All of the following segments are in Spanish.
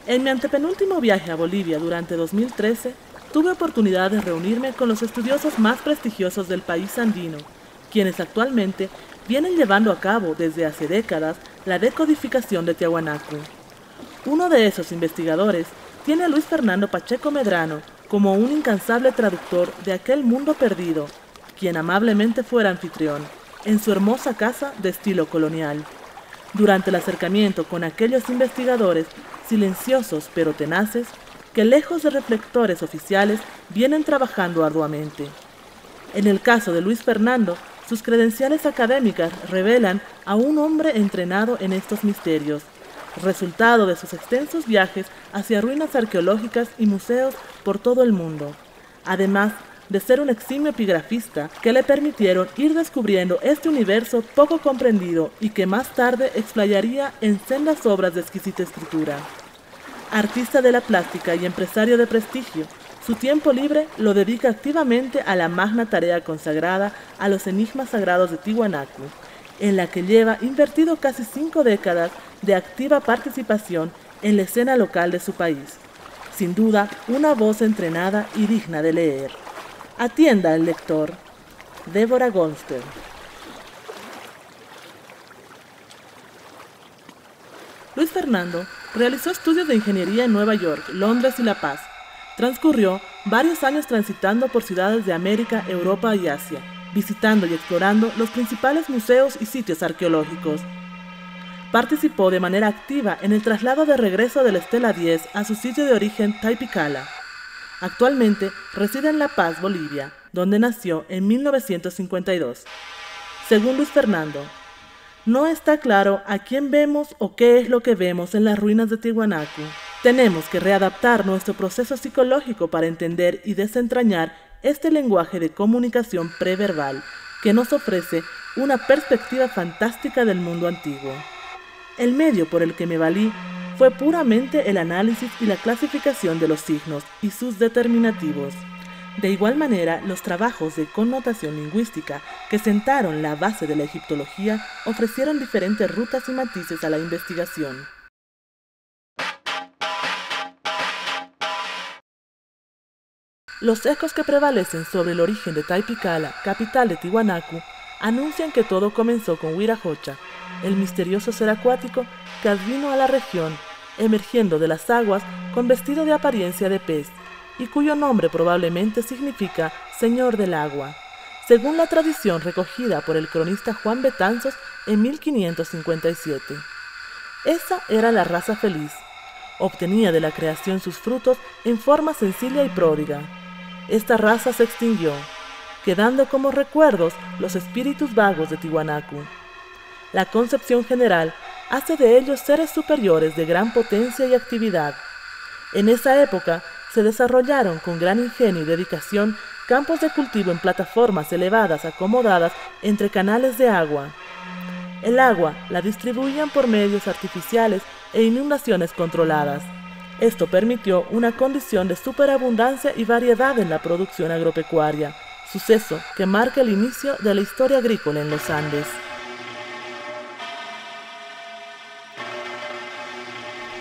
En mi antepenúltimo viaje a Bolivia durante 2013, tuve oportunidad de reunirme con los estudiosos más prestigiosos del país andino, quienes actualmente vienen llevando a cabo desde hace décadas la decodificación de Tiahuanacu. Uno de esos investigadores tiene a Luis Fernando Pacheco Medrano como un incansable traductor de aquel mundo perdido, quien amablemente fuera anfitrión, en su hermosa casa de estilo colonial. Durante el acercamiento con aquellos investigadores, silenciosos pero tenaces, que lejos de reflectores oficiales vienen trabajando arduamente. En el caso de Luis Fernando, sus credenciales académicas revelan a un hombre entrenado en estos misterios, resultado de sus extensos viajes hacia ruinas arqueológicas y museos por todo el mundo, además de ser un eximio epigrafista que le permitieron ir descubriendo este universo poco comprendido y que más tarde explayaría en sendas obras de exquisita escritura. Artista de la plástica y empresario de prestigio, su tiempo libre lo dedica activamente a la magna tarea consagrada a los enigmas sagrados de Tiwanaku, en la que lleva invertido casi 5 décadas de activa participación en la escena local de su país. Sin duda, una voz entrenada y digna de leer. Atienda al lector. Débora Gonster. Luis Fernando realizó estudios de ingeniería en Nueva York, Londres y La Paz. Transcurrió varios años transitando por ciudades de América, Europa y Asia, visitando y explorando los principales museos y sitios arqueológicos. Participó de manera activa en el traslado de regreso de la Estela 10 a su sitio de origen Taipicala. Actualmente reside en La Paz, Bolivia, donde nació en 1952. Según Luis Fernando, no está claro a quién vemos o qué es lo que vemos en las ruinas de Tiwanaku. Tenemos que readaptar nuestro proceso psicológico para entender y desentrañar este lenguaje de comunicación preverbal que nos ofrece una perspectiva fantástica del mundo antiguo. El medio por el que me valí fue puramente el análisis y la clasificación de los signos y sus determinativos. De igual manera, los trabajos de connotación lingüística que sentaron la base de la egiptología ofrecieron diferentes rutas y matices a la investigación. Los ecos que prevalecen sobre el origen de Taipicala, capital de Tiwanaku, anuncian que todo comenzó con Wirajocha, el misterioso ser acuático que advino a la región, emergiendo de las aguas con vestido de apariencia de pez, y cuyo nombre probablemente significa Señor del Agua, según la tradición recogida por el cronista Juan Betanzos en 1557. Esa era la raza feliz. Obtenía de la creación sus frutos en forma sencilla y pródiga. Esta raza se extinguió, quedando como recuerdos los espíritus vagos de Tiwanaku. La concepción general hace de ellos seres superiores de gran potencia y actividad. En esa época se desarrollaron con gran ingenio y dedicación campos de cultivo en plataformas elevadas acomodadas entre canales de agua. El agua la distribuían por medios artificiales e inundaciones controladas. Esto permitió una condición de superabundancia y variedad en la producción agropecuaria, suceso que marca el inicio de la historia agrícola en los Andes.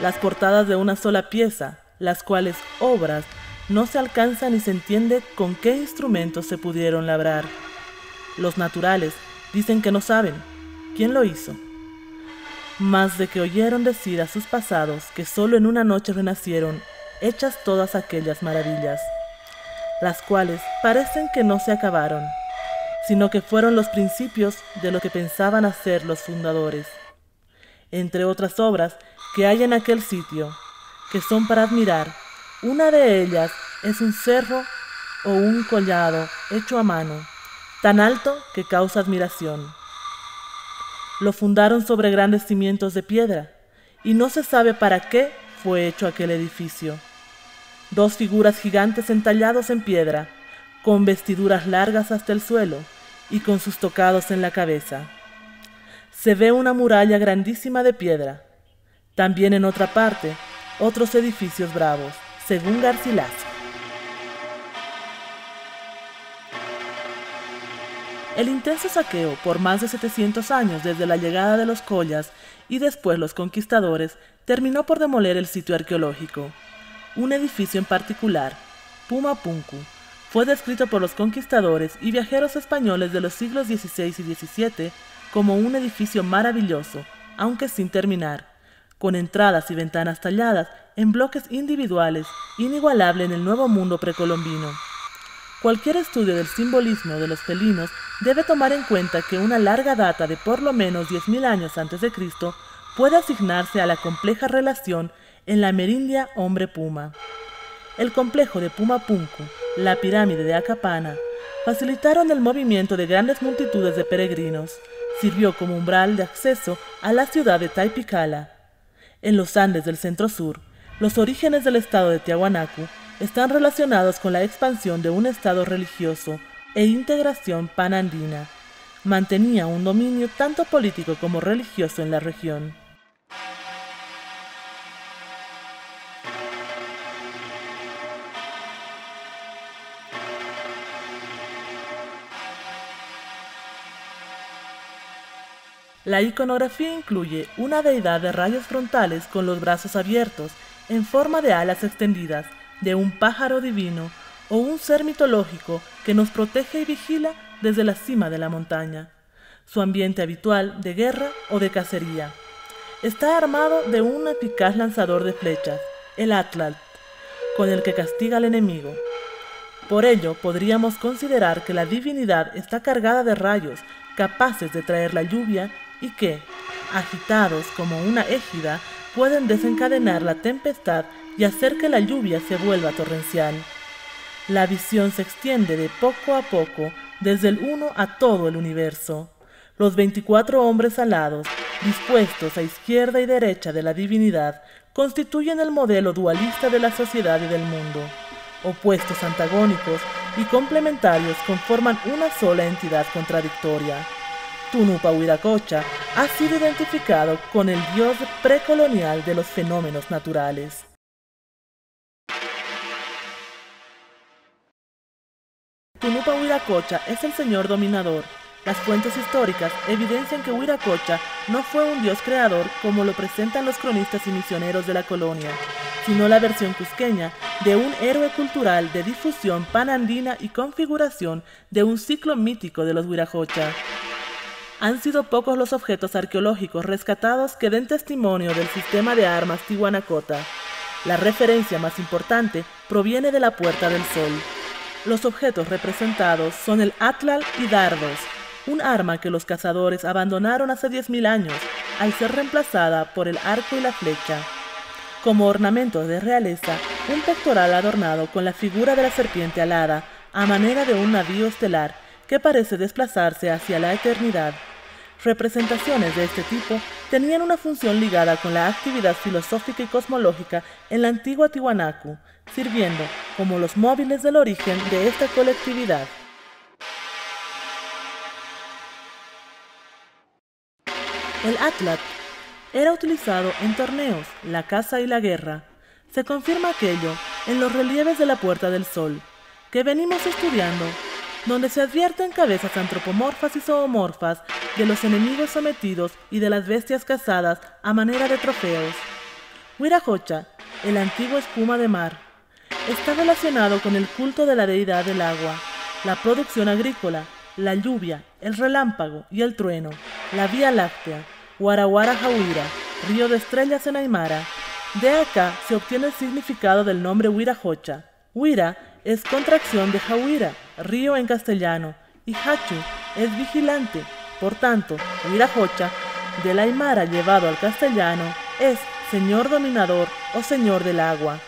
Las portadas de una sola pieza, las cuales obras, no se alcanza ni se entiende con qué instrumentos se pudieron labrar. Los naturales dicen que no saben quién lo hizo, mas de que oyeron decir a sus pasados que solo en una noche renacieron, hechas todas aquellas maravillas, las cuales parecen que no se acabaron, sino que fueron los principios de lo que pensaban hacer los fundadores. Entre otras obras que hay en aquel sitio, que son para admirar, una de ellas es un cerro o un collado hecho a mano, tan alto que causa admiración. Lo fundaron sobre grandes cimientos de piedra, y no se sabe para qué fue hecho aquel edificio. 2 figuras gigantes entallados en piedra, con vestiduras largas hasta el suelo, y con sus tocados en la cabeza. Se ve una muralla grandísima de piedra. También en otra parte, otros edificios bravos, según Garcilaso. El intenso saqueo por más de 700 años desde la llegada de los collas y después los conquistadores terminó por demoler el sitio arqueológico. Un edificio en particular, Puma Punku, fue descrito por los conquistadores y viajeros españoles de los siglos XVI y XVII como un edificio maravilloso, aunque sin terminar, con entradas y ventanas talladas en bloques individuales, inigualable en el Nuevo Mundo precolombino. Cualquier estudio del simbolismo de los felinos debe tomar en cuenta que una larga data de por lo menos 10.000 años antes de Cristo puede asignarse a la compleja relación en la amerindia hombre-puma. El complejo de Puma Punku, la pirámide de Acapana, facilitaron el movimiento de grandes multitudes de peregrinos. Sirvió como umbral de acceso a la ciudad de Taipicala. En los Andes del centro-sur, los orígenes del estado de Tiahuanacu están relacionados con la expansión de un estado religioso e integración panandina. Mantenía un dominio tanto político como religioso en la región. La iconografía incluye una deidad de rayos frontales con los brazos abiertos, en forma de alas extendidas, de un pájaro divino o un ser mitológico que nos protege y vigila desde la cima de la montaña. Su ambiente habitual de guerra o de cacería. Está armado de un eficaz lanzador de flechas, el Atlatl, con el que castiga al enemigo. Por ello, podríamos considerar que la divinidad está cargada de rayos capaces de traer la lluvia y que, agitados como una égida, pueden desencadenar la tempestad y hacer que la lluvia se vuelva torrencial. La visión se extiende de poco a poco desde el uno a todo el universo. Los 24 hombres alados, dispuestos a izquierda y derecha de la divinidad, constituyen el modelo dualista de la sociedad y del mundo. Opuestos antagónicos y complementarios conforman una sola entidad contradictoria. Tunupa Huiracocha ha sido identificado con el dios precolonial de los fenómenos naturales. Tunupa Huiracocha es el señor dominador. Las fuentes históricas evidencian que Huiracocha no fue un dios creador como lo presentan los cronistas y misioneros de la colonia, sino la versión cusqueña de un héroe cultural de difusión panandina y configuración de un ciclo mítico de los Huiracocha. Han sido pocos los objetos arqueológicos rescatados que den testimonio del sistema de armas tihuanacota. La referencia más importante proviene de la Puerta del Sol. Los objetos representados son el atlal y dardos, un arma que los cazadores abandonaron hace 10.000 años, al ser reemplazada por el arco y la flecha. Como ornamento de realeza, un pectoral adornado con la figura de la serpiente alada, a manera de un navío estelar, que parece desplazarse hacia la eternidad. Representaciones de este tipo tenían una función ligada con la actividad filosófica y cosmológica en la antigua Tiwanaku, sirviendo como los móviles del origen de esta colectividad. El Atlatl era utilizado en torneos, la caza y la guerra. Se confirma aquello en los relieves de la Puerta del Sol, que venimos estudiando, donde se advierten cabezas antropomorfas y zoomorfas de los enemigos sometidos y de las bestias cazadas a manera de trofeos. Huiracocha, el antiguo espuma de mar, está relacionado con el culto de la deidad del agua, la producción agrícola, la lluvia, el relámpago y el trueno, la Vía Láctea, Guaraguara Jauira, río de estrellas en Aymara. De acá se obtiene el significado del nombre Huiracocha. Huira es contracción de Jauira, río en castellano, y Hachu es vigilante. Por tanto, Huiracocha, del aymara llevado al castellano, es señor dominador o señor del agua,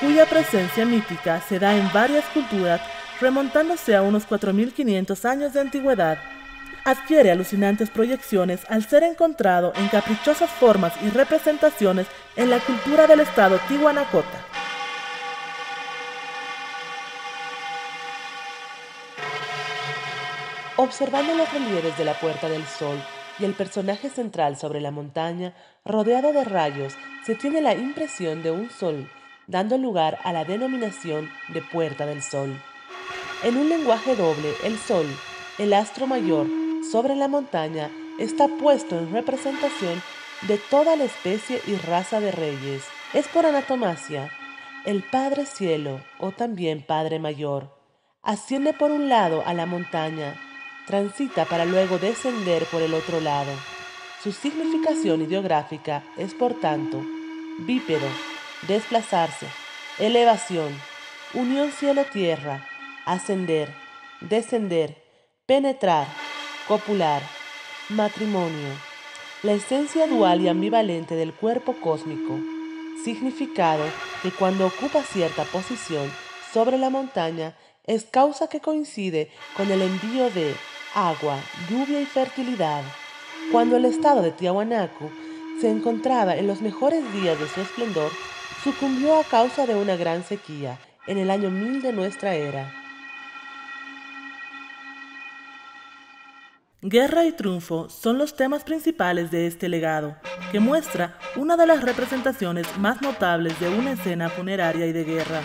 cuya presencia mítica se da en varias culturas remontándose a unos 4.500 años de antigüedad. Adquiere alucinantes proyecciones al ser encontrado en caprichosas formas y representaciones en la cultura del estado Tihuanacota. Observando los relieves de la Puerta del Sol y el personaje central sobre la montaña, rodeado de rayos, se tiene la impresión de un sol, dando lugar a la denominación de Puerta del Sol. En un lenguaje doble, el sol, El astro mayor sobre la montaña está puesto en representación de toda la especie y raza de reyes. Es por anatomasia el Padre Cielo o también Padre Mayor. Asciende por un lado a la montaña, transita para luego descender por el otro lado. Su significación ideográfica es por tanto bípedo, desplazarse, elevación, unión cielo-tierra, ascender, descender, penetrar, copular, matrimonio. La esencia dual y ambivalente del cuerpo cósmico. Significado que cuando ocupa cierta posición sobre la montaña es causa que coincide con el envío de agua, lluvia y fertilidad. Cuando el estado de Tiahuanaco se encontraba en los mejores días de su esplendor, sucumbió a causa de una gran sequía en el año 1000 de nuestra era. Guerra y triunfo son los temas principales de este legado, que muestra una de las representaciones más notables de una escena funeraria y de guerra,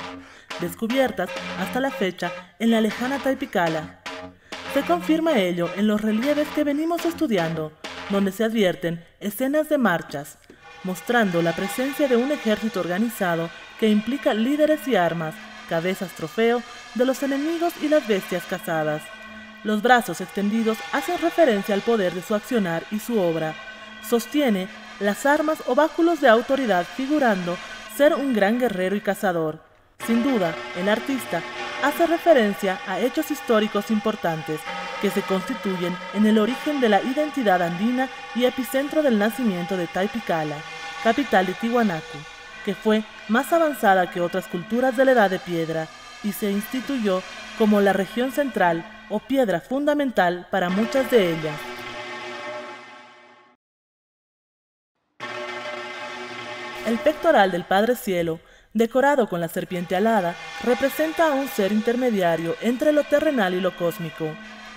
descubiertas hasta la fecha en la lejana Taipicala. Se confirma ello en los relieves que venimos estudiando, donde se advierten escenas de marchas, mostrando la presencia de un ejército organizado que implica líderes y armas, cabezas trofeo de los enemigos y las bestias cazadas. Los brazos extendidos hacen referencia al poder de su accionar y su obra. Sostiene las armas o báculos de autoridad figurando ser un gran guerrero y cazador. Sin duda, el artista hace referencia a hechos históricos importantes que se constituyen en el origen de la identidad andina y epicentro del nacimiento de Taipicala, capital de Tiwanaku, que fue más avanzada que otras culturas de la Edad de Piedra y se instituyó como la región central o piedra fundamental para muchas de ellas. El pectoral del Padre Cielo, decorado con la serpiente alada, representa a un ser intermediario entre lo terrenal y lo cósmico.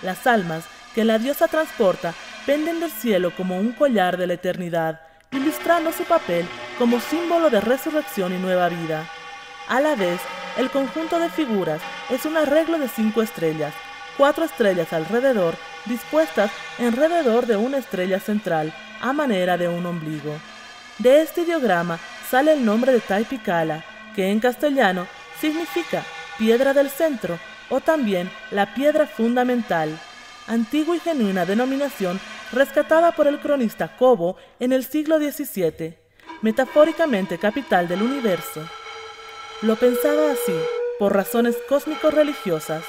Las almas que la diosa transporta penden del cielo como un collar de la eternidad, ilustrando su papel como símbolo de resurrección y nueva vida. A la vez, el conjunto de figuras es un arreglo de 5 estrellas, 4 estrellas alrededor, dispuestas alrededor de una estrella central, a manera de un ombligo. De este ideograma sale el nombre de Taipicala, que en castellano significa piedra del centro o también la piedra fundamental, antigua y genuina denominación rescatada por el cronista Cobo en el siglo XVII, metafóricamente capital del universo. Lo pensaba así, por razones cósmico-religiosas.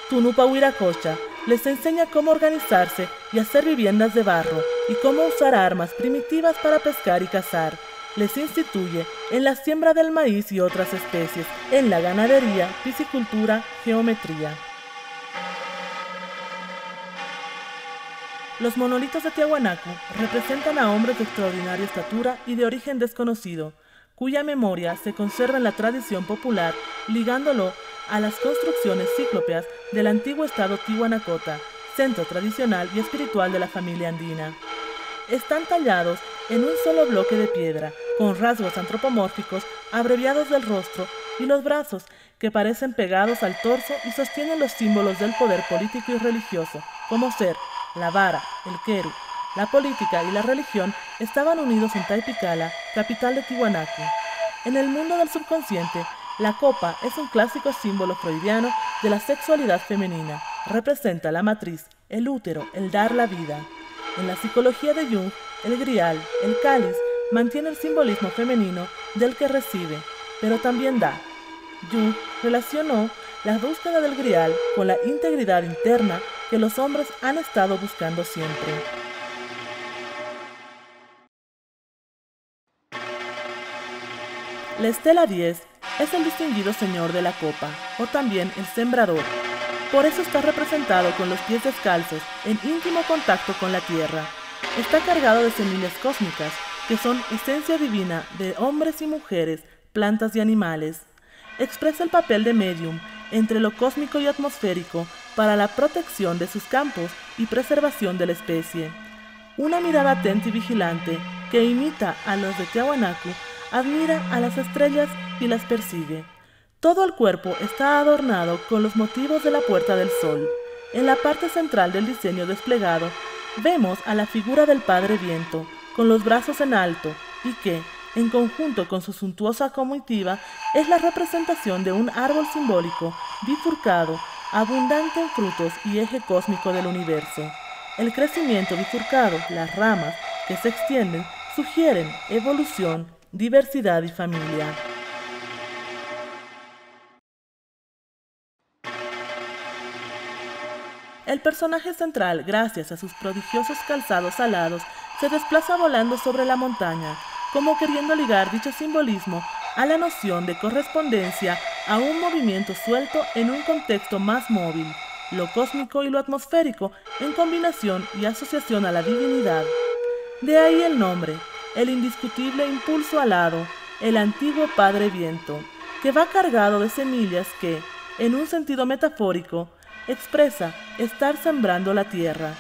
Tunupa Huiracocha les enseña cómo organizarse y hacer viviendas de barro y cómo usar armas primitivas para pescar y cazar. Les instituye en la siembra del maíz y otras especies, en la ganadería, piscicultura, geometría. Los monolitos de Tiahuanaco representan a hombres de extraordinaria estatura y de origen desconocido, cuya memoria se conserva en la tradición popular, ligándolo a las construcciones cíclopeas del antiguo estado Tihuanacota, centro tradicional y espiritual de la familia andina. Están tallados en un solo bloque de piedra, con rasgos antropomórficos abreviados del rostro y los brazos, que parecen pegados al torso y sostienen los símbolos del poder político y religioso, como ser, la vara, el queru. La política y la religión estaban unidos en Taipicala, capital de Tiwanaku. En el mundo del subconsciente, la copa es un clásico símbolo freudiano de la sexualidad femenina. Representa la matriz, el útero, el dar la vida. En la psicología de Jung, el grial, el cáliz, mantiene el simbolismo femenino del que recibe, pero también da. Jung relacionó la búsqueda del grial con la integridad interna que los hombres han estado buscando siempre. La estela 10 es el distinguido señor de la copa, o también el sembrador. Por eso está representado con los pies descalzos, en íntimo contacto con la tierra. Está cargado de semillas cósmicas, que son esencia divina de hombres y mujeres, plantas y animales. Expresa el papel de medium entre lo cósmico y atmosférico para la protección de sus campos y preservación de la especie. Una mirada atenta y vigilante, que imita a los de Tiahuanaco, admira a las estrellas y las persigue. Todo el cuerpo está adornado con los motivos de la Puerta del Sol. En la parte central del diseño desplegado, vemos a la figura del Padre Viento, con los brazos en alto, y que, en conjunto con su suntuosa comitiva, es la representación de un árbol simbólico, bifurcado, abundante en frutos y eje cósmico del universo. El crecimiento bifurcado, las ramas que se extienden, sugieren evolución, diversidad y familia. El personaje central, gracias a sus prodigiosos calzados alados, se desplaza volando sobre la montaña, como queriendo ligar dicho simbolismo a la noción de correspondencia a un movimiento suelto en un contexto más móvil, lo cósmico y lo atmosférico en combinación y asociación a la divinidad. De ahí el nombre, el indiscutible impulso alado, el antiguo Padre Viento, que va cargado de semillas que, en un sentido metafórico, expresa estar sembrando la tierra,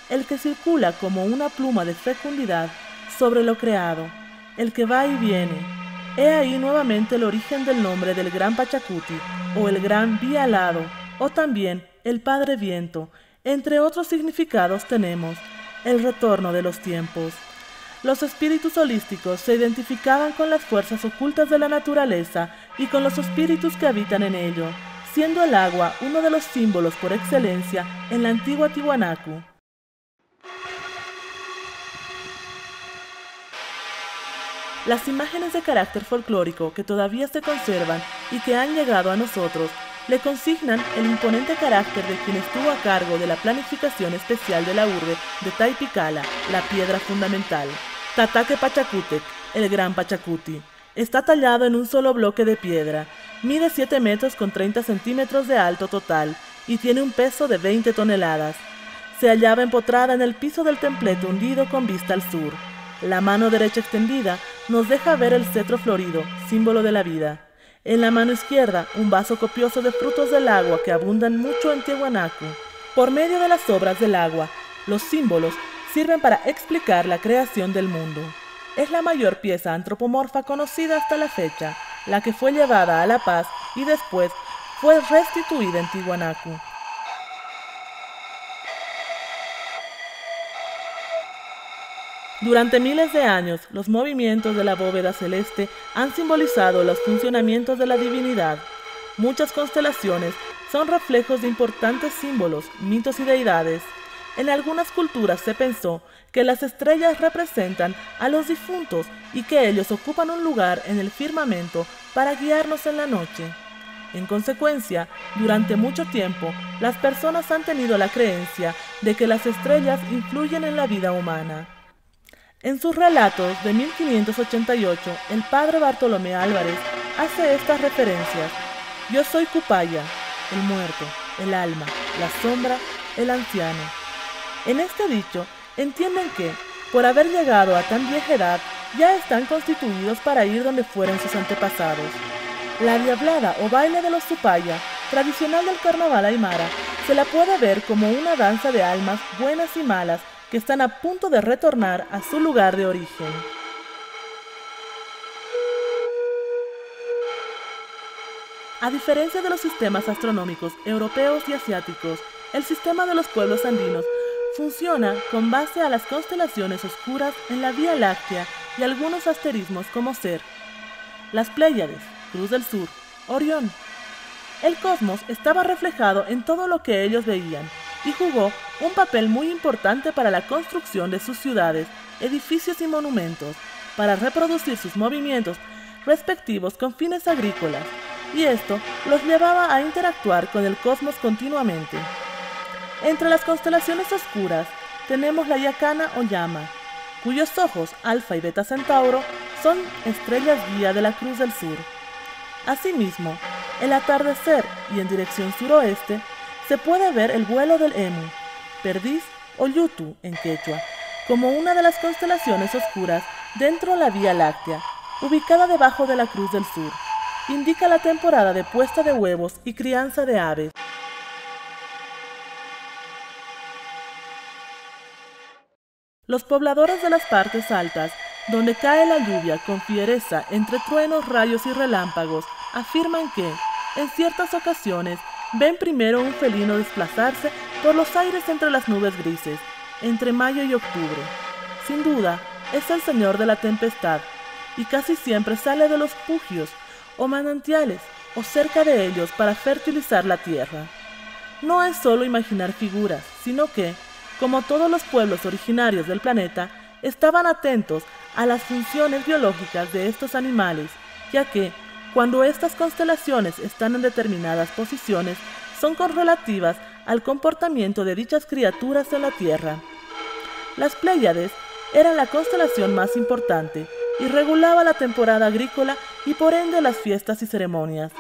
el que circula como una pluma de fecundidad sobre lo creado, el que va y viene. He ahí nuevamente el origen del nombre del Gran Pachacuti, o el Gran Vía Alado, o también el Padre Viento. Entre otros significados tenemos el retorno de los tiempos. Los espíritus holísticos se identificaban con las fuerzas ocultas de la naturaleza y con los espíritus que habitan en ello, siendo el agua uno de los símbolos por excelencia en la antigua Tiwanaku. Las imágenes de carácter folclórico que todavía se conservan y que han llegado a nosotros le consignan el imponente carácter de quien estuvo a cargo de la planificación especial de la urbe de Taipicala, la piedra fundamental. Tataque Pachacútec, el Gran Pachacuti, está tallado en un solo bloque de piedra, mide 7 metros con 30 centímetros de alto total y tiene un peso de 20 toneladas. Se hallaba empotrada en el piso del templete hundido con vista al sur. La mano derecha extendida nos deja ver el cetro florido, símbolo de la vida. En la mano izquierda, un vaso copioso de frutos del agua que abundan mucho en Tiwanaku. Por medio de las obras del agua, los símbolos sirven para explicar la creación del mundo. Es la mayor pieza antropomorfa conocida hasta la fecha, la que fue llevada a La Paz y después fue restituida en Tiwanaku. Durante miles de años, los movimientos de la bóveda celeste han simbolizado los funcionamientos de la divinidad. Muchas constelaciones son reflejos de importantes símbolos, mitos y deidades. En algunas culturas se pensó que las estrellas representan a los difuntos y que ellos ocupan un lugar en el firmamento para guiarnos en la noche. En consecuencia, durante mucho tiempo, las personas han tenido la creencia de que las estrellas influyen en la vida humana. En sus relatos de 1588, el padre Bartolomé Álvarez hace estas referencias: yo soy Cupaya, el muerto, el alma, la sombra, el anciano. En este dicho, entienden que, por haber llegado a tan vieja edad, ya están constituidos para ir donde fueron sus antepasados. La diablada o baile de los Cupaya, tradicional del carnaval aymara, se la puede ver como una danza de almas buenas y malas que están a punto de retornar a su lugar de origen. A diferencia de los sistemas astronómicos europeos y asiáticos, el sistema de los pueblos andinos funciona con base a las constelaciones oscuras en la Vía Láctea y algunos asterismos como Ser, las Pléyades, Cruz del Sur, Orión. El cosmos estaba reflejado en todo lo que ellos veían y jugó un papel muy importante para la construcción de sus ciudades, edificios y monumentos, para reproducir sus movimientos respectivos con fines agrícolas, y esto los llevaba a interactuar con el cosmos continuamente. Entre las constelaciones oscuras tenemos la Yacana o Llama, cuyos ojos, Alfa y Beta Centauro, son estrellas guía de la Cruz del Sur. Asimismo, el atardecer y en dirección suroeste, se puede ver el vuelo del Emu, Perdiz o Yutu en quechua, como una de las constelaciones oscuras dentro de la Vía Láctea, ubicada debajo de la Cruz del Sur. Indica la temporada de puesta de huevos y crianza de aves. Los pobladores de las partes altas, donde cae la lluvia con fiereza entre truenos, rayos y relámpagos, afirman que, en ciertas ocasiones, ven primero un felino desplazarse por los aires entre las nubes grises, entre mayo y octubre. Sin duda, es el señor de la tempestad, y casi siempre sale de los pugios o manantiales o cerca de ellos para fertilizar la tierra. No es solo imaginar figuras, sino que, como todos los pueblos originarios del planeta, estaban atentos a las funciones biológicas de estos animales, ya que, cuando estas constelaciones están en determinadas posiciones, son correlativas al comportamiento de dichas criaturas en la Tierra. Las Pléyades eran la constelación más importante y regulaba la temporada agrícola y por ende las fiestas y ceremonias.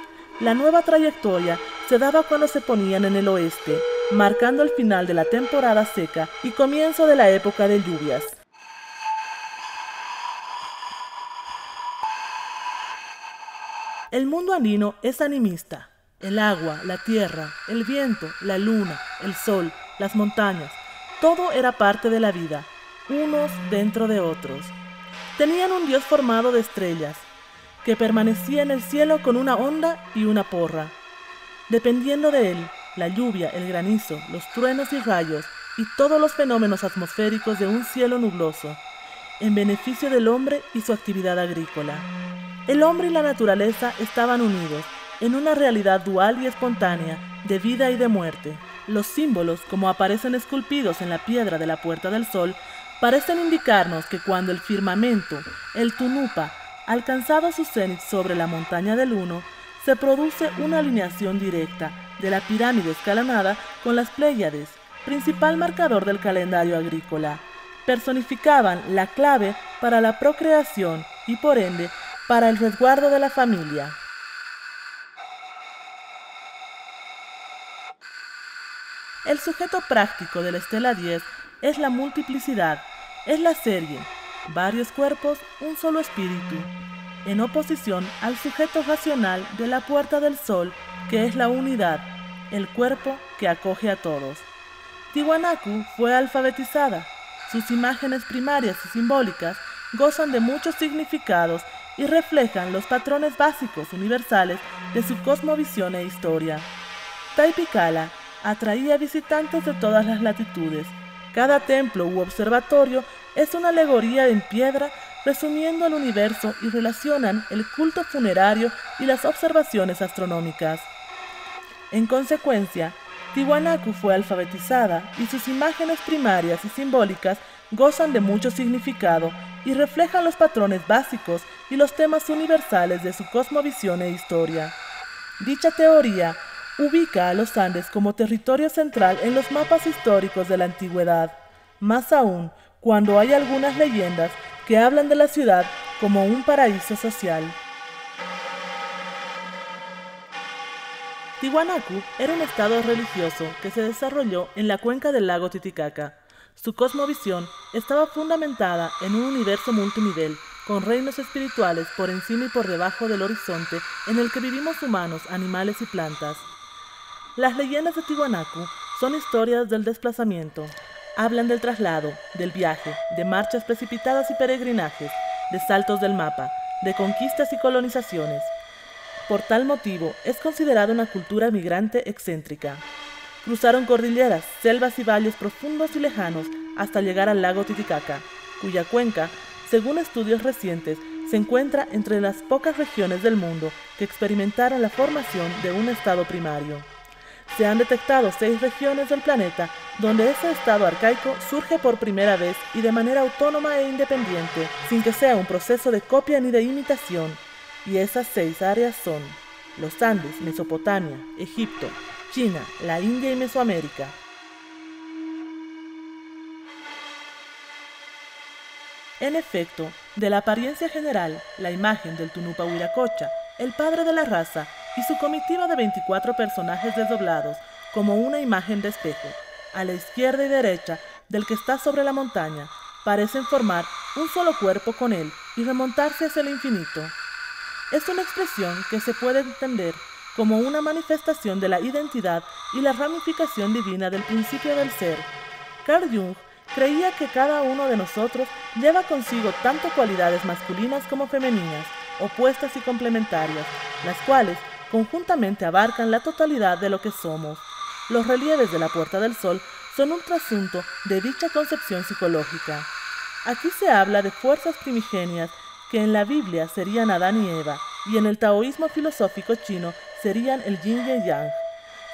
La nueva trayectoria se daba cuando se ponían en el oeste, marcando el final de la temporada seca y comienzo de la época de lluvias. El mundo andino es animista. El agua, la tierra, el viento, la luna, el sol, las montañas, todo era parte de la vida, unos dentro de otros. Tenían un dios formado de estrellas, que permanecía en el cielo con una onda y una porra. Dependiendo de él, la lluvia, el granizo, los truenos y rayos, y todos los fenómenos atmosféricos de un cielo nubloso, en beneficio del hombre y su actividad agrícola. El hombre y la naturaleza estaban unidos, en una realidad dual y espontánea, de vida y de muerte. Los símbolos, como aparecen esculpidos en la piedra de la Puerta del Sol, parecen indicarnos que cuando el firmamento, el Tunupa, alcanzado su cenit sobre la montaña del Uno, se produce una alineación directa de la pirámide escalonada con las Pléyades, principal marcador del calendario agrícola. Personificaban la clave para la procreación y por ende para el resguardo de la familia. El sujeto práctico de la estela 10 es la multiplicidad, es la serie, varios cuerpos, un solo espíritu, en oposición al sujeto racional de la Puerta del Sol, que es la unidad, el cuerpo que acoge a todos. Tiwanaku fue alfabetizada. Sus imágenes primarias y simbólicas gozan de muchos significados y reflejan los patrones básicos universales de su cosmovisión e historia. Taipicala atraía visitantes de todas las latitudes. Cada templo u observatorio es una alegoría en piedra resumiendo el universo y relacionan el culto funerario y las observaciones astronómicas. En consecuencia, Tiwanaku fue alfabetizada y sus imágenes primarias y simbólicas gozan de mucho significado y reflejan los patrones básicos y los temas universales de su cosmovisión e historia. Dicha teoría ubica a los Andes como territorio central en los mapas históricos de la antigüedad, más aún cuando hay algunas leyendas que hablan de la ciudad como un paraíso social. Tiwanaku era un estado religioso que se desarrolló en la cuenca del lago Titicaca. Su cosmovisión estaba fundamentada en un universo multinivel, con reinos espirituales por encima y por debajo del horizonte en el que vivimos humanos, animales y plantas. Las leyendas de Tiwanaku son historias del desplazamiento. Hablan del traslado, del viaje, de marchas precipitadas y peregrinajes, de saltos del mapa, de conquistas y colonizaciones. Por tal motivo, es considerada una cultura migrante excéntrica. Cruzaron cordilleras, selvas y valles profundos y lejanos hasta llegar al lago Titicaca, cuya cuenca, según estudios recientes, se encuentra entre las pocas regiones del mundo que experimentaron la formación de un estado primario. Se han detectado 6 regiones del planeta donde ese estado arcaico surge por primera vez y de manera autónoma e independiente, sin que sea un proceso de copia ni de imitación. Y esas 6 áreas son los Andes, Mesopotamia, Egipto, China, la India y Mesoamérica. En efecto, de la apariencia general, la imagen del Tunupa Huiracocha, el padre de la raza, y su comitiva de 24 personajes desdoblados como una imagen de espejo, a la izquierda y derecha del que está sobre la montaña, parecen formar un solo cuerpo con él y remontarse hacia el infinito. Es una expresión que se puede entender como una manifestación de la identidad y la ramificación divina del principio del ser. Carl Jung creía que cada uno de nosotros lleva consigo tanto cualidades masculinas como femeninas, opuestas y complementarias, las cuales conjuntamente abarcan la totalidad de lo que somos. Los relieves de la Puerta del Sol son un trasunto de dicha concepción psicológica. Aquí se habla de fuerzas primigenias que en la Biblia serían Adán y Eva, y en el taoísmo filosófico chino serían el yin y el yang.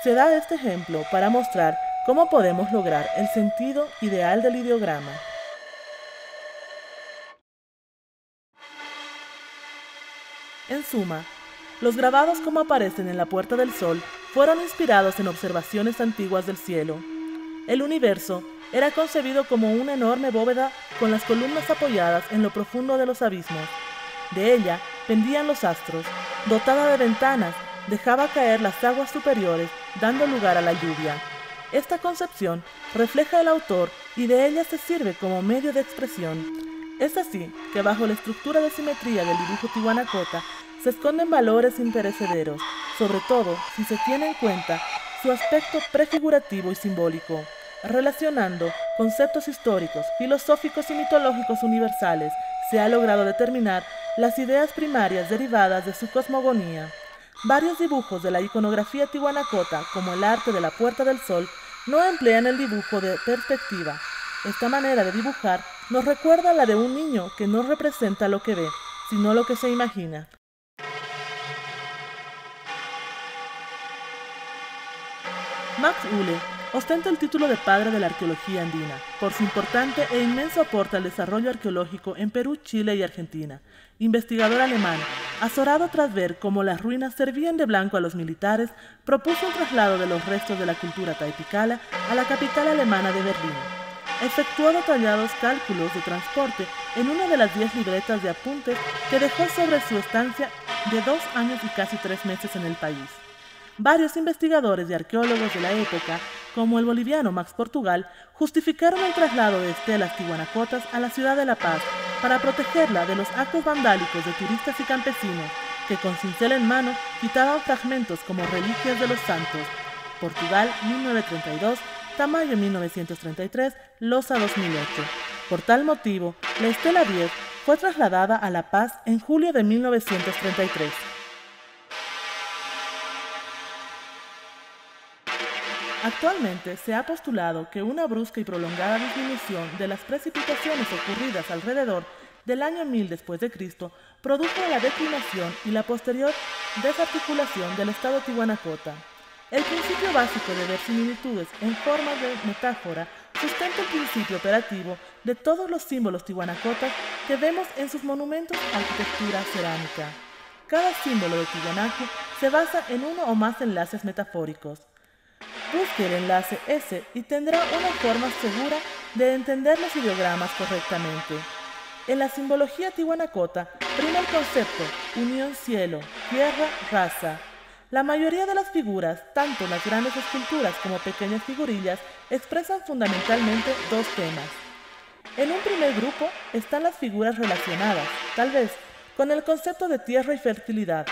Se da este ejemplo para mostrar cómo podemos lograr el sentido ideal del ideograma. En suma, los grabados como aparecen en la Puerta del Sol fueron inspirados en observaciones antiguas del cielo. El universo era concebido como una enorme bóveda con las columnas apoyadas en lo profundo de los abismos. De ella pendían los astros. Dotada de ventanas, dejaba caer las aguas superiores, dando lugar a la lluvia. Esta concepción refleja el autor y de ella se sirve como medio de expresión. Es así que bajo la estructura de simetría del dibujo tihuanacota se esconden valores imperecederos, sobre todo si se tiene en cuenta su aspecto prefigurativo y simbólico, relacionando conceptos históricos, filosóficos y mitológicos universales. Se ha logrado determinar las ideas primarias derivadas de su cosmogonía. Varios dibujos de la iconografía tihuanacota, como el arte de la Puerta del Sol, no emplean el dibujo de perspectiva. Esta manera de dibujar nos recuerda a la de un niño que no representa lo que ve, sino lo que se imagina. Max Uhle ostenta el título de padre de la arqueología andina, por su importante e inmenso aporte al desarrollo arqueológico en Perú, Chile y Argentina. Investigador alemán, azorado tras ver cómo las ruinas servían de blanco a los militares, propuso el traslado de los restos de la cultura taipicala a la capital alemana de Berlín. Efectuó detallados cálculos de transporte en una de las 10 libretas de apuntes que dejó sobre su estancia de 2 años y casi 3 meses en el país. Varios investigadores y arqueólogos de la época, como el boliviano Max Portugal, justificaron el traslado de estelas tihuanacotas a la ciudad de La Paz para protegerla de los actos vandálicos de turistas y campesinos que con cincel en mano quitaban fragmentos como reliquias de los santos. Portugal, 1932, Tamayo, 1933, Loza, 2008. Por tal motivo, la estela 10 fue trasladada a La Paz en julio de 1933. Actualmente se ha postulado que una brusca y prolongada disminución de las precipitaciones ocurridas alrededor del año 1000 después de Cristo produjo la declinación y la posterior desarticulación del estado tihuanacota. El principio básico de ver similitudes en forma de metáfora sustenta el principio operativo de todos los símbolos tihuanacotas que vemos en sus monumentos, arquitectura, cerámica. Cada símbolo de Tiwanaku se basa en uno o más enlaces metafóricos. Busque el enlace S y tendrá una forma segura de entender los ideogramas correctamente. En la simbología tihuanacota prima el concepto unión cielo, tierra, raza. La mayoría de las figuras, tanto las grandes esculturas como pequeñas figurillas, expresan fundamentalmente dos temas. En un primer grupo están las figuras relacionadas, tal vez, con el concepto de tierra y fertilidad.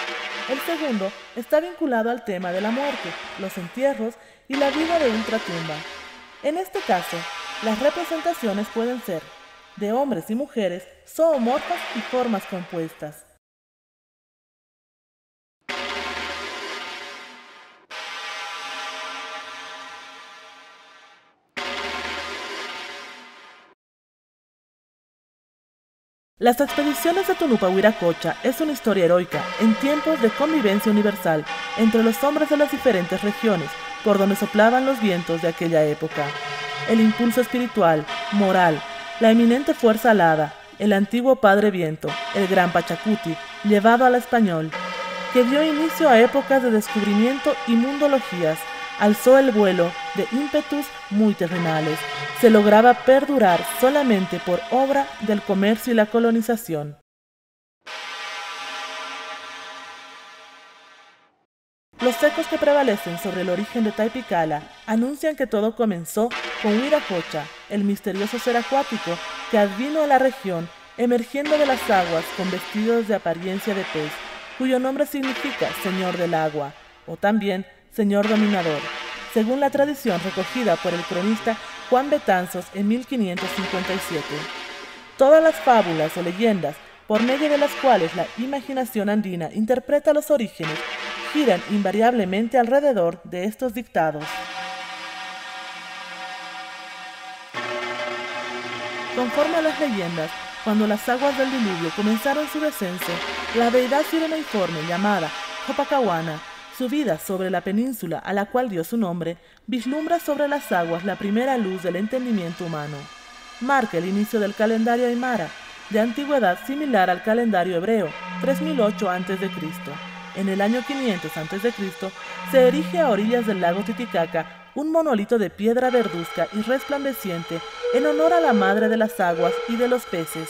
El segundo está vinculado al tema de la muerte, los entierros y la vida de ultratumba. En este caso, las representaciones pueden ser de hombres y mujeres, zoomorfas y formas compuestas. Las expediciones de Tunupa-Huiracocha es una historia heroica en tiempos de convivencia universal entre los hombres de las diferentes regiones por donde soplaban los vientos de aquella época. El impulso espiritual, moral, la eminente fuerza alada, el antiguo padre viento, el gran Pachacuti, llevado al español, que dio inicio a épocas de descubrimiento y mundologías, alzó el vuelo de ímpetus muy terrenales. Se lograba perdurar solamente por obra del comercio y la colonización. Los ecos que prevalecen sobre el origen de Taipicala anuncian que todo comenzó con Huiracocha, el misterioso ser acuático que advino a la región emergiendo de las aguas con vestidos de apariencia de pez, cuyo nombre significa Señor del Agua, o también Señor Dominador, según la tradición recogida por el cronista Juan Betanzos en 1557. Todas las fábulas o leyendas, por medio de las cuales la imaginación andina interpreta los orígenes, giran invariablemente alrededor de estos dictados. Conforme a las leyendas, cuando las aguas del diluvio comenzaron su descenso, la deidad sirenaiforme llamada Copacabana, subida sobre la península a la cual dio su nombre, vislumbra sobre las aguas la primera luz del entendimiento humano. Marca el inicio del calendario aymara, de antigüedad similar al calendario hebreo, 3008 a.C. En el año 500 a.C. se erige a orillas del lago Titicaca un monolito de piedra verduzca y resplandeciente en honor a la madre de las aguas y de los peces.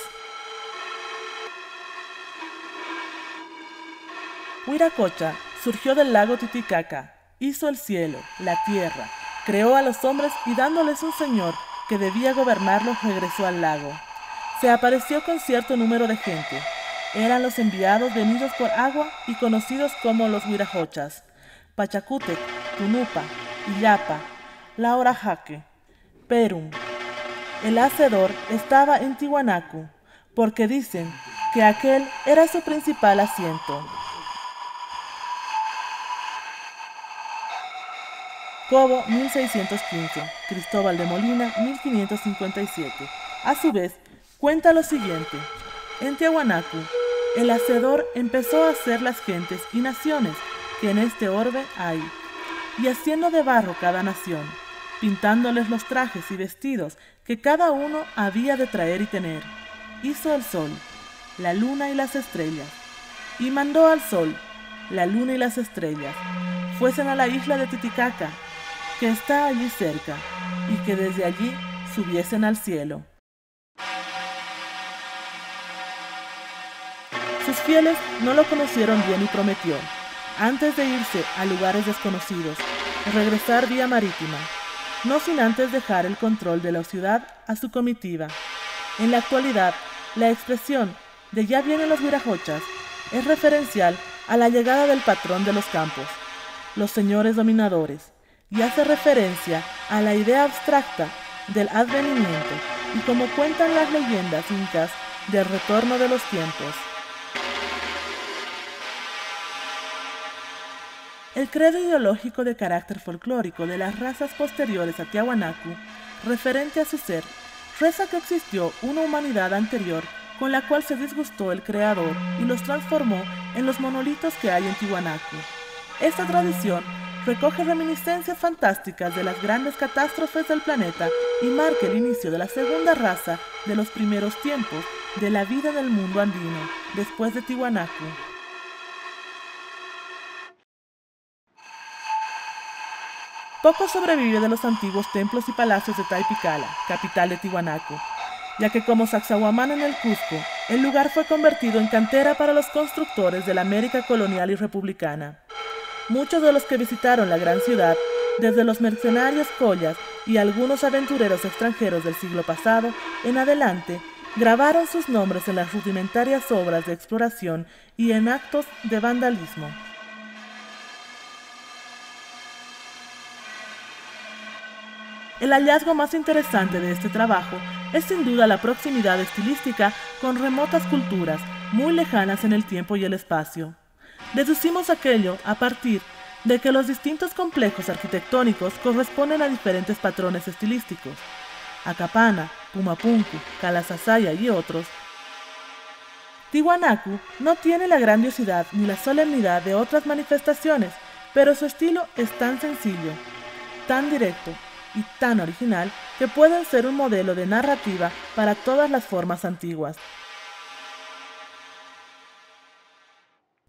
Huiracocha surgió del lago Titicaca, hizo el cielo, la tierra, creó a los hombres y dándoles un señor que debía gobernarlos regresó al lago. Se apareció con cierto número de gente. Eran los enviados venidos por agua y conocidos como los huiracochas. Pachacútec, Tunupa, Illapa, Laorajaque, Perum. El hacedor estaba en Tiwanaku, porque dicen que aquel era su principal asiento. Cobo 1615, Cristóbal de Molina 1557. A su vez, cuenta lo siguiente. En Tiahuanacu, el hacedor empezó a hacer las gentes y naciones que en este orbe hay, y haciendo de barro cada nación, pintándoles los trajes y vestidos que cada uno había de traer y tener. Hizo el sol, la luna y las estrellas, y mandó al sol, la luna y las estrellas, fuesen a la isla de Titicaca, que está allí cerca, y que desde allí subiesen al cielo. Sus fieles no lo conocieron bien y prometió, antes de irse a lugares desconocidos, regresar vía marítima, no sin antes dejar el control de la ciudad a su comitiva. En la actualidad, la expresión de "ya vienen los huiracochas" es referencial a la llegada del patrón de los campos, los señores dominadores, y hace referencia a la idea abstracta del advenimiento y como cuentan las leyendas incas del retorno de los tiempos. El credo ideológico de carácter folclórico de las razas posteriores a Tiahuanacu, referente a su ser, reza que existió una humanidad anterior con la cual se disgustó el Creador y los transformó en los monolitos que hay en Tiwanaku. Esta tradición recoge reminiscencias fantásticas de las grandes catástrofes del planeta y marca el inicio de la segunda raza de los primeros tiempos de la vida del mundo andino, después de Tiwanaku. Poco sobrevive de los antiguos templos y palacios de Taipicala, capital de Tiwanaku, ya que como Sacsayhuamán en el Cusco, el lugar fue convertido en cantera para los constructores de la América colonial y republicana. Muchos de los que visitaron la gran ciudad, desde los mercenarios collas y algunos aventureros extranjeros del siglo pasado en adelante, grabaron sus nombres en las rudimentarias obras de exploración y en actos de vandalismo. El hallazgo más interesante de este trabajo es sin duda la proximidad estilística con remotas culturas, muy lejanas en el tiempo y el espacio. Deducimos aquello a partir de que los distintos complejos arquitectónicos corresponden a diferentes patrones estilísticos. Acapana, Pumapunku, Calasasaya y otros. Tiwanaku no tiene la grandiosidad ni la solemnidad de otras manifestaciones, pero su estilo es tan sencillo, tan directo y tan original que pueden ser un modelo de narrativa para todas las formas antiguas.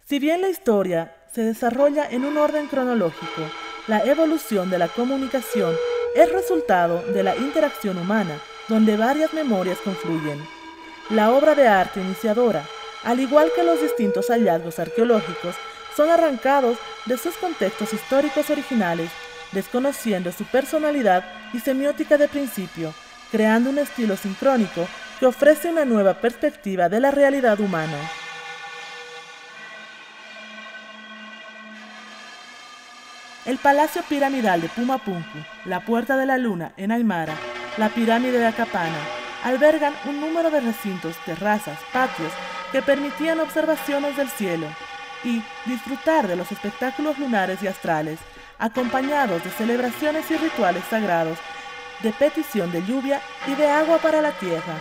Si bien la historia se desarrolla en un orden cronológico, la evolución de la comunicación es resultado de la interacción humana, donde varias memorias confluyen. La obra de arte iniciadora, al igual que los distintos hallazgos arqueológicos, son arrancados de sus contextos históricos originales, desconociendo su personalidad y semiótica de principio, creando un estilo sincrónico que ofrece una nueva perspectiva de la realidad humana. El Palacio Piramidal de Pumapunku, la Puerta de la Luna en Aymara, la Pirámide de Acapana, albergan un número de recintos, terrazas, patios que permitían observaciones del cielo. y disfrutar de los espectáculos lunares y astrales, acompañados de celebraciones y rituales sagrados, de petición de lluvia y de agua para la tierra.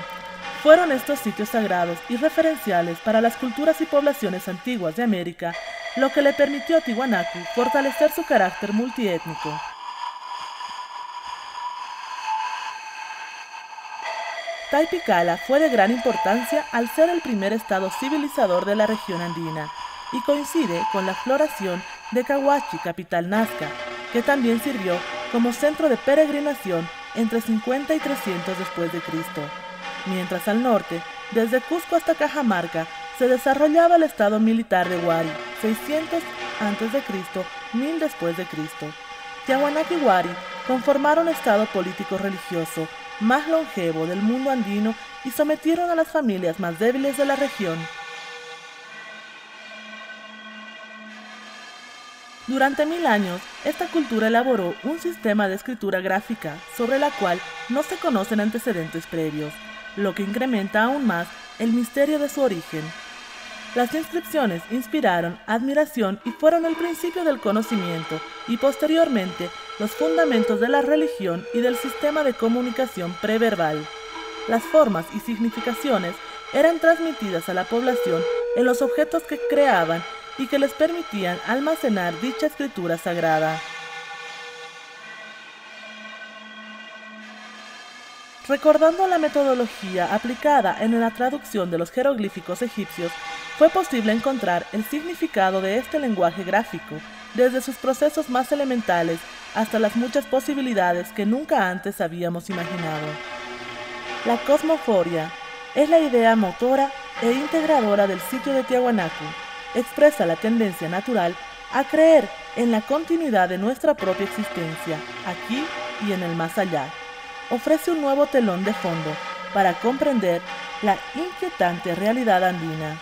Fueron estos sitios sagrados y referenciales para las culturas y poblaciones antiguas de América, lo que le permitió a Tiwanaku fortalecer su carácter multiétnico. Taypicala fue de gran importancia al ser el primer estado civilizador de la región andina y coincide con la floración de Cahuachi, capital nazca, que también sirvió como centro de peregrinación entre 50 y 300 después de Cristo. Mientras al norte, desde Cusco hasta Cajamarca, se desarrollaba el estado militar de Huari, 600 a.C., 1000 después de Cristo. Tiahuanaco y Huari conformaron un estado político religioso más longevo del mundo andino y sometieron a las familias más débiles de la región. Durante 1000 años, esta cultura elaboró un sistema de escritura gráfica sobre la cual no se conocen antecedentes previos, lo que incrementa aún más el misterio de su origen. Las inscripciones inspiraron admiración y fueron el principio del conocimiento y posteriormente los fundamentos de la religión y del sistema de comunicación preverbal. Las formas y significaciones eran transmitidas a la población en los objetos que creaban y que les permitían almacenar dicha escritura sagrada. Recordando la metodología aplicada en la traducción de los jeroglíficos egipcios, fue posible encontrar el significado de este lenguaje gráfico, desde sus procesos más elementales hasta las muchas posibilidades que nunca antes habíamos imaginado. La cosmoforia es la idea motora e integradora del sitio de Tiahuanaco. Expresa la tendencia natural a creer en la continuidad de nuestra propia existencia, aquí y en el más allá. Ofrece un nuevo telón de fondo para comprender la inquietante realidad andina.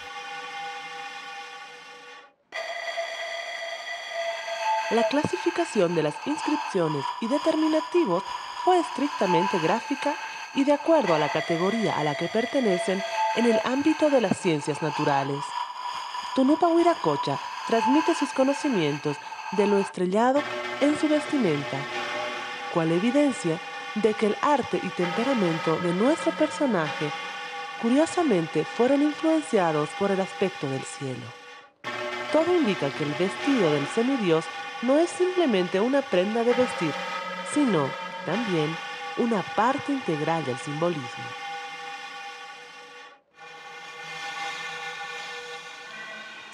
La clasificación de las inscripciones y determinativos fue estrictamente gráfica y de acuerdo a la categoría a la que pertenecen en el ámbito de las ciencias naturales. Tunupa Huiracocha transmite sus conocimientos de lo estrellado en su vestimenta, cual evidencia de que el arte y temperamento de nuestro personaje curiosamente fueron influenciados por el aspecto del cielo. Todo indica que el vestido del semidios no es simplemente una prenda de vestir, sino también una parte integral del simbolismo.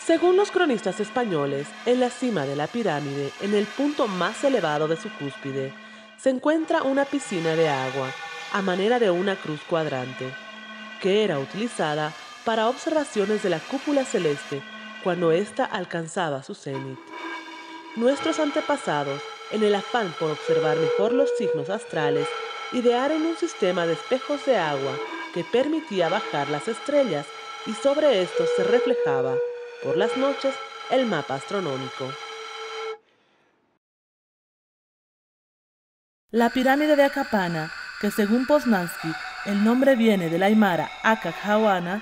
Según los cronistas españoles, en la cima de la pirámide, en el punto más elevado de su cúspide, se encuentra una piscina de agua, a manera de una cruz cuadrante, que era utilizada para observaciones de la cúpula celeste cuando ésta alcanzaba su cenit. Nuestros antepasados, en el afán por observar mejor los signos astrales, idearon un sistema de espejos de agua que permitía bajar las estrellas y sobre estos se reflejaba, por las noches, el mapa astronómico. La pirámide de Acapana, que según Poznansky, el nombre viene del aymara Acac-Hawana,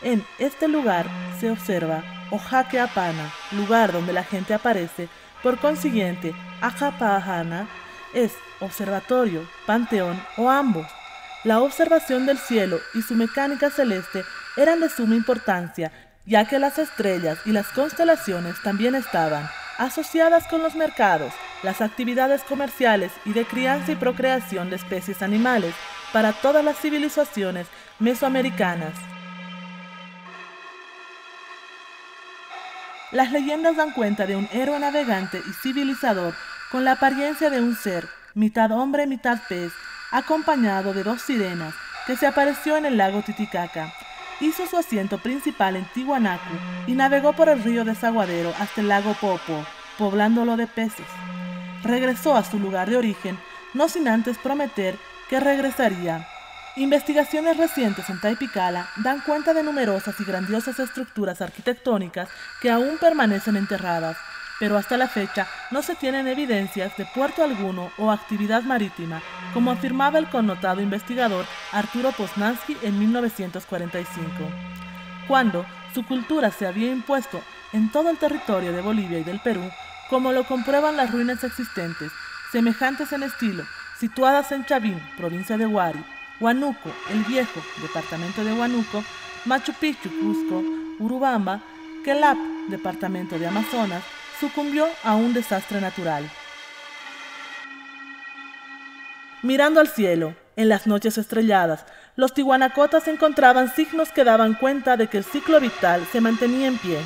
en este lugar se observa Oaxaca Apana, lugar donde la gente aparece. Por consiguiente, Acapahana es observatorio, panteón o ambos. La observación del cielo y su mecánica celeste eran de suma importancia, ya que las estrellas y las constelaciones también estaban asociadas con los mercados, las actividades comerciales y de crianza y procreación de especies animales para todas las civilizaciones mesoamericanas. Las leyendas dan cuenta de un héroe navegante y civilizador con la apariencia de un ser, mitad hombre, mitad pez, acompañado de 2 sirenas, que se apareció en el lago Titicaca. Hizo su asiento principal en Tiwanaku y navegó por el río Desaguadero hasta el lago Popo, poblándolo de peces. Regresó a su lugar de origen, no sin antes prometer que regresaría. Investigaciones recientes en Taypicala dan cuenta de numerosas y grandiosas estructuras arquitectónicas que aún permanecen enterradas, pero hasta la fecha no se tienen evidencias de puerto alguno o actividad marítima, como afirmaba el connotado investigador Arturo Poznansky en 1945. Cuando su cultura se había impuesto en todo el territorio de Bolivia y del Perú, como lo comprueban las ruinas existentes, semejantes en estilo, situadas en Chavín, provincia de Huari, Huánuco, el Viejo, departamento de Huánuco, Machu Picchu, Cusco, Urubamba, Quelap, departamento de Amazonas, sucumbió a un desastre natural. Mirando al cielo, en las noches estrelladas, los tihuanacotas encontraban signos que daban cuenta de que el ciclo vital se mantenía en pie.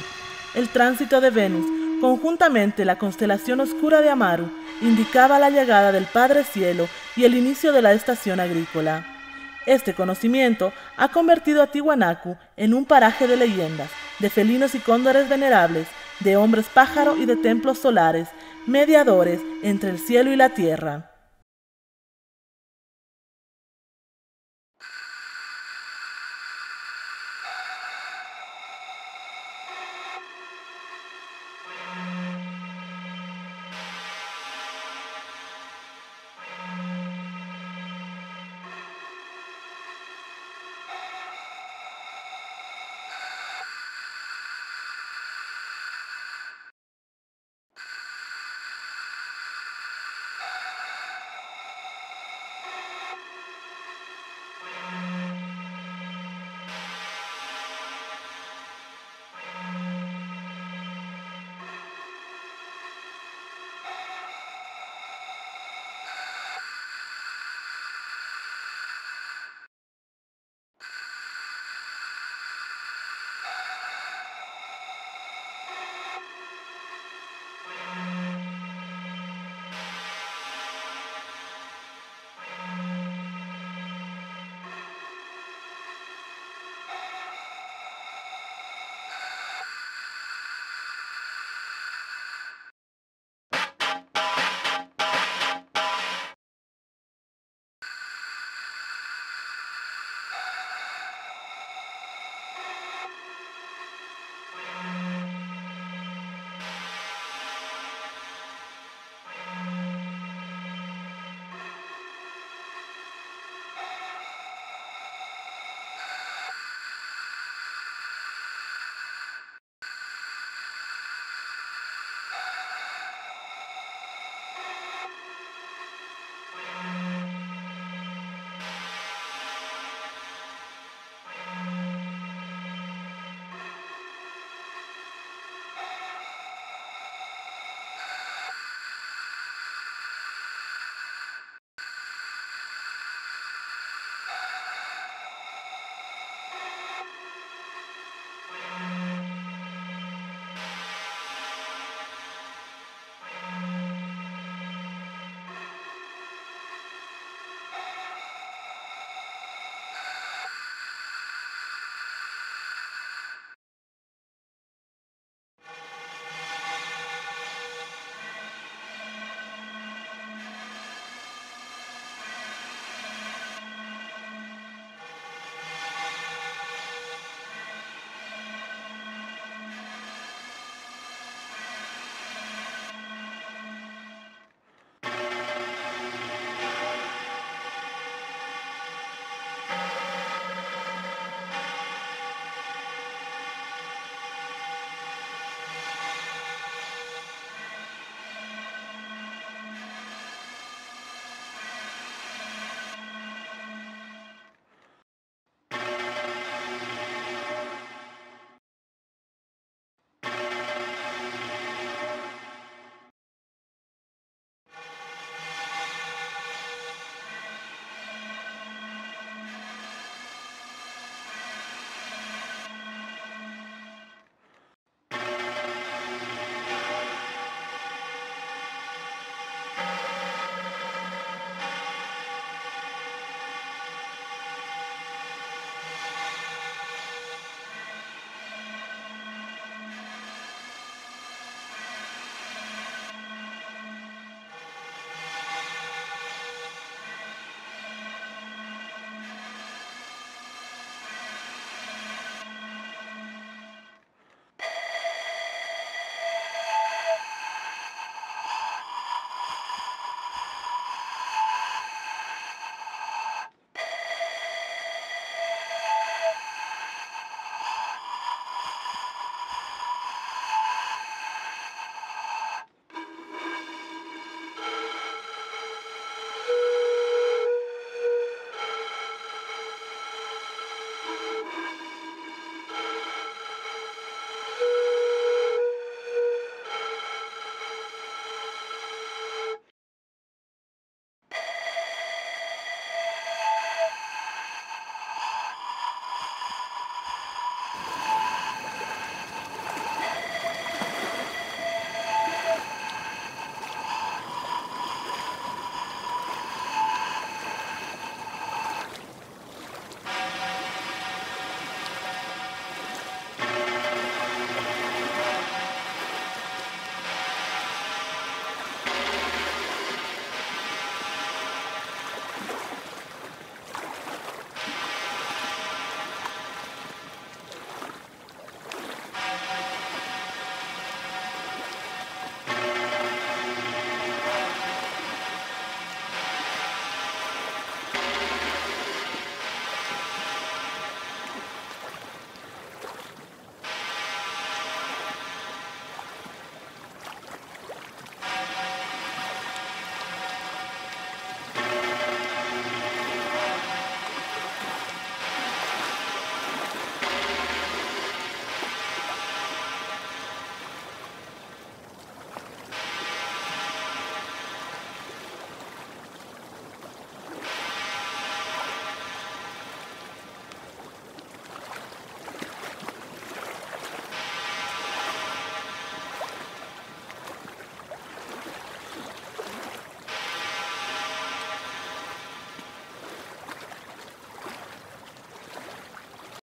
El tránsito de Venus, conjuntamente la constelación oscura de Amaru, indicaba la llegada del Padre Cielo y el inicio de la estación agrícola. Este conocimiento ha convertido a Tiwanaku en un paraje de leyendas, de felinos y cóndores venerables, de hombres pájaro y de templos solares, mediadores entre el cielo y la tierra.